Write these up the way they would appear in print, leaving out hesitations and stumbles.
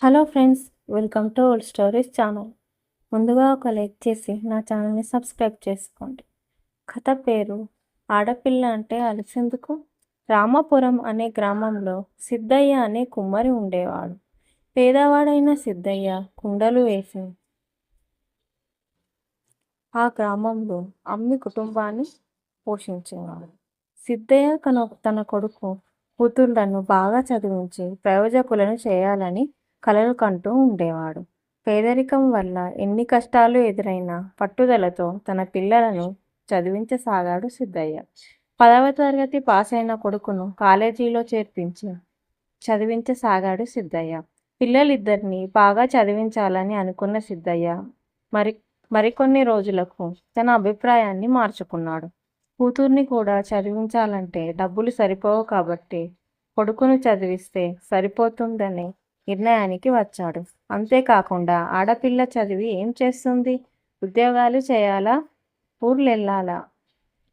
Hello friends, welcome to old stories channel. ముందుగా ఒక like చేసి నా ఛానల్ని సబ్స్క్రైబ్ చేసుకోండి. కథ పేరు ఆడపిల్ల అంటే అలసెందుకు. రామాపురం అనే గ్రామంలో సిద్ధయ్య అనే కుమ్మరి ఉండేవాడు. పేదవాడైన సిద్ధయ్య కుండలు వేసి ఆ గ్రామంలో అమ్మి కుటుంబాన్ని పోషించేవాడు. సిద్ధయ్య తన కొడుకు కూతుళ్లను బాగా చదివించి ప్రయోజకులను చేయాలని కలలు కంటూ ఉండేవాడు. పేదరికం వల్ల ఎన్ని కష్టాలు ఎదురైనా పట్టుదలతో తన పిల్లలను చదివించసాగాడు సిద్ధయ్య. 10వ తరగతి పాస్ అయిన కొడుకును కాలేజీలో చేర్పించి చదివించసాగాడు సిద్ధయ్య. పిల్లలిద్దరినీ బాగా చదివించాలని అనుకున్న సిద్ధయ్య మరికొన్ని రోజులకు తన అభిప్రాయాన్ని మార్చుకున్నాడు. కూతుర్ని కూడా చదివించాలంటే డబ్బులు సరిపోవు కాబట్టి కొడుకును చదివిస్తే సరిపోతుందనే నిర్ణయానికి వచ్చాడు. అంతేకాకుండా ఆడపిల్ల చదివి ఏం చేస్తుంది, ఉద్యోగాలు చేయాలా, ఊర్లెళ్ళాలా,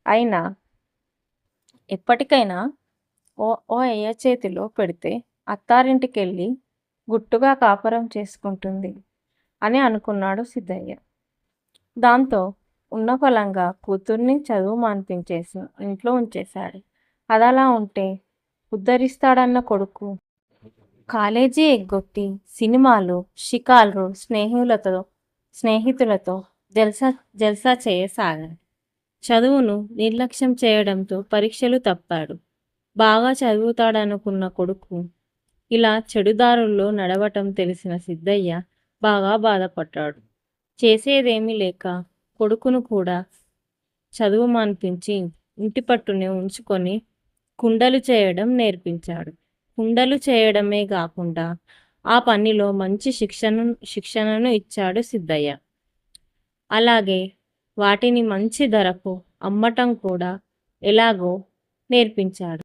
అయినా ఎప్పటికైనా ఓ అయ్య చేతిలో పెడితే అత్తారింటికెళ్ళి గుట్టుగా కాపురం చేసుకుంటుంది అని అనుకున్నాడు సిద్ధయ్య. దాంతో ఉన్న ఫలంగా కూతుర్ని చదువు మాన్పించేసి ఇంట్లో ఉంచేశాడు. అదలా ఉంటే ఉద్ధరిస్తాడన్న కొడుకు కాలేజీ ఎగ్గొట్టి సినిమాలు, షికార్లు, స్నేహితులతో జల్సా చేయసాగాడు. చదువును నిర్లక్ష్యం చేయడంతో పరీక్షలు తప్పాడు. బాగా చదువుతాడనుకున్న కొడుకు ఇలా చెడుదారుల్లో నడవటం తెలిసిన సిద్ధయ్య బాగా బాధపడ్డాడు. చేసేదేమీ లేక కొడుకును కూడా చదువు మాన్పించి ఇంటి పట్టునే ఉంచుకొని కుండలు చేయడం నేర్పించాడు. కుండలు చేయడమే కాకుండా ఆ పనిలో మంచి శిక్షణను ఇచ్చాడు సిద్ధయ్య. అలాగే వాటిని మంచి ధరకు అమ్మటం కూడా ఎలాగో నేర్పించాడు.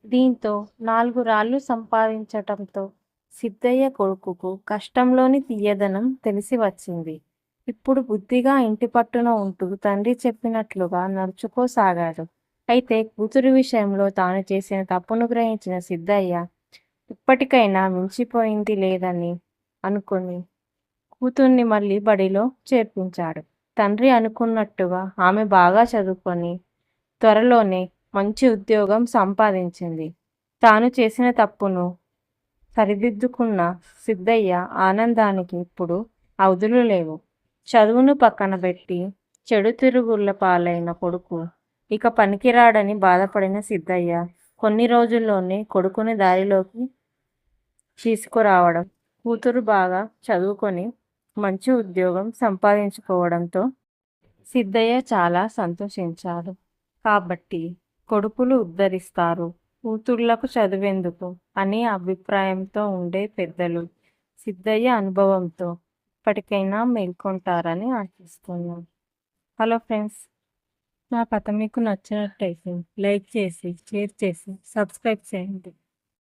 దీంతో 4 రాళ్ళు సంపాదించటంతో సిద్ధయ్య కొడుకుకు కష్టంలోని తీయదనం తెలిసి వచ్చింది. ఇప్పుడు బుద్ధిగా ఇంటి పట్టున ఉంటూ తండ్రి చెప్పినట్లుగా నడుచుకోసాగాడు. అయితే కూతురి విషయంలో తాను చేసిన తప్పును గ్రహించిన సిద్ధయ్య ఇప్పటికైనా మించిపోయింది లేదని అనుకుని కూతుర్ని మళ్ళీ బడిలో చేర్పించాడు. తండ్రి అనుకున్నట్టుగా ఆమె బాగా చదువుకొని త్వరలోనే మంచి ఉద్యోగం సంపాదించింది. తాను చేసిన తప్పును సరిదిద్దుకున్న సిద్ధయ్య ఆనందానికి ఇప్పుడు అవధులు లేవు. చదువును పక్కన పెట్టి చెడు తిరుగుళ్ళ పాలైన కొడుకు ఇక పనికిరాడని బాధపడిన సిద్ధయ్య కొన్ని రోజుల్లోనే కొడుకుని దారిలోకి తీసుకురావడం, కూతురు బాగా చదువుకొని మంచి ఉద్యోగం సంపాదించుకోవడంతో సిద్ధయ్య చాలా సంతోషించాడు. కాబట్టి కొడుకులు ఉద్ధరిస్తారు, కూతుళ్లకు చదువెందుకు అనే అభిప్రాయంతో ఉండే పెద్దలు సిద్ధయ్య అనుభవంతో ఇప్పటికైనా మేల్కొంటారని ఆశిస్తున్నాను. హలో ఫ్రెండ్స్, నా కథ మీకు నచ్చినట్టయితే లైక్ చేసి, షేర్ చేసి, సబ్స్క్రైబ్ చేయండి.